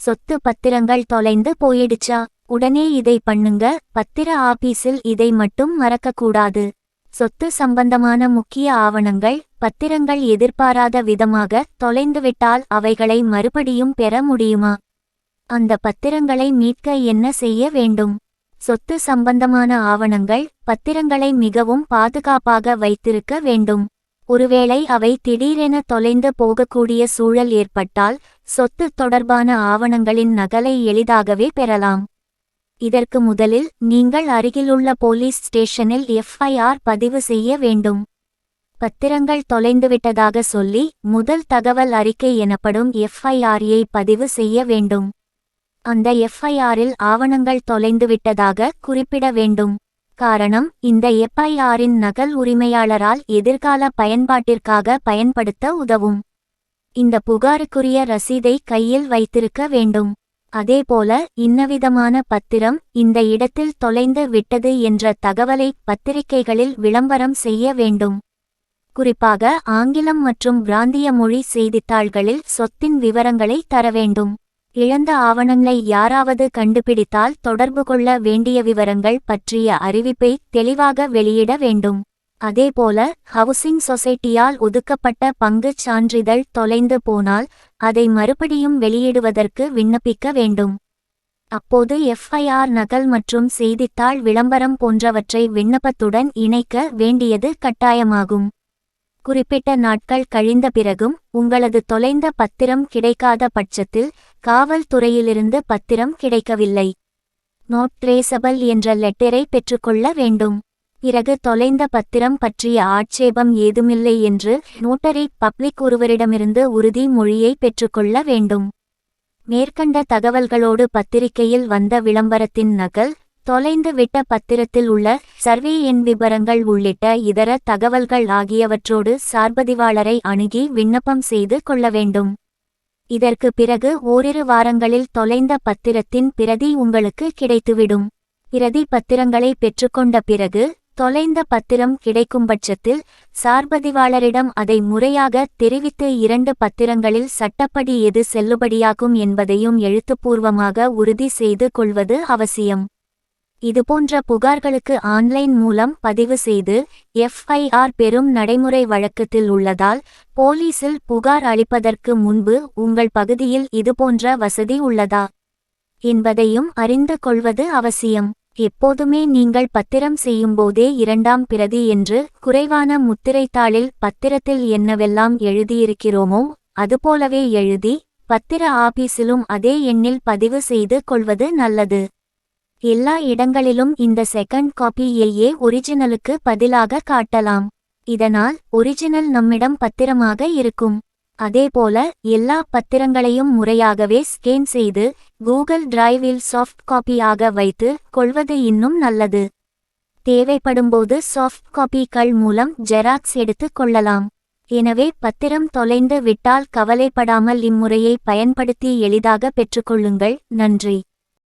சொத்து பத்திரங்கள் தொலைந்து போயிடுச்சா? உடனே இதை பண்ணுங்க. பத்திர ஆபீஸில் இதை மட்டும் மறக்கக்கூடாது. சொத்து சம்பந்தமான முக்கிய ஆவணங்கள், பத்திரங்கள் எதிர்பாராத விதமாக தொலைந்துவிட்டால் அவைகளை மறுபடியும் பெற முடியுமா? அந்த பத்திரங்களை மீட்க என்ன செய்ய வேண்டும்? சொத்து சம்பந்தமான ஆவணங்கள், பத்திரங்களை மிகவும் பாதுகாப்பாக வைத்திருக்க வேண்டும். ஒருவேளை அவை திடீரென தொலைந்து போகக்கூடிய சூழல் ஏற்பட்டால் சொத்து தொடர்பான ஆவணங்களின் நகலை எளிதாகவே பெறலாம். இதற்கு முதலில் நீங்கள் அருகிலுள்ள போலீஸ் ஸ்டேஷனில் FIR பதிவு செய்ய வேண்டும். பத்திரங்கள் தொலைந்துவிட்டதாக சொல்லி முதல் தகவல் அறிக்கை எனப்படும் FIR-ஐ பதிவு செய்ய வேண்டும். அந்த FIR-இல் ஆவணங்கள் தொலைந்துவிட்டதாக குறிப்பிட வேண்டும். காரணம், இந்த FIR-இன் நகல் உரிமையாளரால் எதிர்கால பயன்பாட்டிற்காக பயன்படுத்த உதவும். இந்த புகாருக்குரிய ரசீதை கையில் வைத்திருக்க வேண்டும். அதேபோல இன்னவிதமான பத்திரம் இந்த இடத்தில் தொலைந்து விட்டது என்ற தகவலை பத்திரிகைகளில் விளம்பரம் செய்ய வேண்டும். குறிப்பாக ஆங்கிலம் மற்றும் பிராந்திய மொழி செய்தித்தாள்களில் சொத்தின் விவரங்களை தர வேண்டும். இழந்த ஆவணங்களை யாராவது கண்டுபிடித்தால் தொடர்பு கொள்ள வேண்டிய விவரங்கள் பற்றிய அறிவிப்பை தெளிவாக வெளியிட வேண்டும். அதேபோல ஹவுசிங் சொசைட்டியால் ஒதுக்கப்பட்ட பங்குச் சான்றிதழ் தொலைந்து போனால் அதை மறுபடியும் வெளியிடுவதற்கு விண்ணப்பிக்க வேண்டும். அப்போது FIR நகல் மற்றும் செய்தித்தாள் விளம்பரம் போன்றவற்றை விண்ணப்பத்துடன் இணைக்க வேண்டியது கட்டாயமாகும். குறிப்பிட்ட நாட்கள் கழிந்த பிறகும் உங்களது தொலைந்த பத்திரம் கிடைக்காத பட்சத்தில் காவல்துறையிலிருந்து பத்திரம் கிடைக்கவில்லை, நாட் ட்ரேசபிள் என்ற லெட்டரை பெற்றுக்கொள்ள வேண்டும். பிறகு தொலைந்த பத்திரம் பற்றிய ஆட்சேபம் ஏதுமில்லை என்று நோட்டரி பப்ளிக் ஒருவரிடமிருந்து உறுதி மொழியை பெற்றுக்கொள்ள வேண்டும். மேற்கண்ட தகவல்களோடு பத்திரிகையில் வந்த விளம்பரத்தின் நகல், தொலைந்து விட்ட பத்திரத்தில் உள்ள சர்வே எண் விபரங்கள் உள்ளிட்ட இதர தகவல்கள் ஆகியவற்றோடு சார்பதிவாளரை அணுகி விண்ணப்பம் செய்து கொள்ள வேண்டும். இதற்கு பிறகு ஓரிரு வாரங்களில் தொலைந்த பத்திரத்தின் பிரதி உங்களுக்கு கிடைத்துவிடும். பிரதி பத்திரங்களை பெற்றுக்கொண்ட பிறகு தொலைந்த பத்திரம் கிடைக்கும்பட்சத்தில் சார்பதிவாளரிடம் அதை முறையாக தெரிவித்து 2 பத்திரங்களில் சட்டப்படி எது செல்லுபடியாகும் என்பதையும் எழுத்துப்பூர்வமாக உறுதி செய்து கொள்வது அவசியம். இதுபோன்ற புகார்களுக்கு ஆன்லைன் மூலம் பதிவு செய்து FIR பெறும் நடைமுறை வழக்கத்தில் உள்ளதால் போலீசில் புகார் அளிப்பதற்கு முன்பு உங்கள் பகுதியில் இதுபோன்ற வசதி உள்ளதா என்பதையும் அறிந்து கொள்வது அவசியம். எப்போதுமே நீங்கள் பத்திரம் செய்யும்போதே 2ஆம் பிரதி என்று குறைவான முத்திரைத்தாளில் பத்திரத்தில் என்னவெல்லாம் எழுதியிருக்கிறோமோ அதுபோலவே எழுதி பத்திர ஆபீஸிலும் அதே எண்ணில் பதிவு செய்து கொள்வது நல்லது. எல்லா இடங்களிலும் இந்த செகண்ட் காப்பியையே ஒரிஜினலுக்கு பதிலாக காட்டலாம். இதனால் ஒரிஜினல் நம்மிடம் பத்திரமாக இருக்கும். அதேபோல எல்லா பத்திரங்களையும் முறையாகவே ஸ்கேன் செய்து கூகுள் டிரைவில் சாஃப்ட் காப்பியாக வைத்து கொள்வது இன்னும் நல்லது. தேவைப்படும்போது சாஃப்ட் காப்பிகள் மூலம் ஜெராக்ஸ் எடுத்து கொள்ளலாம். எனவே பத்திரம் தொலைந்து விட்டால் கவலைப்படாமல் இம்முறையை பயன்படுத்தி எளிதாக பெற்றுக்கொள்ளுங்கள். நன்றி.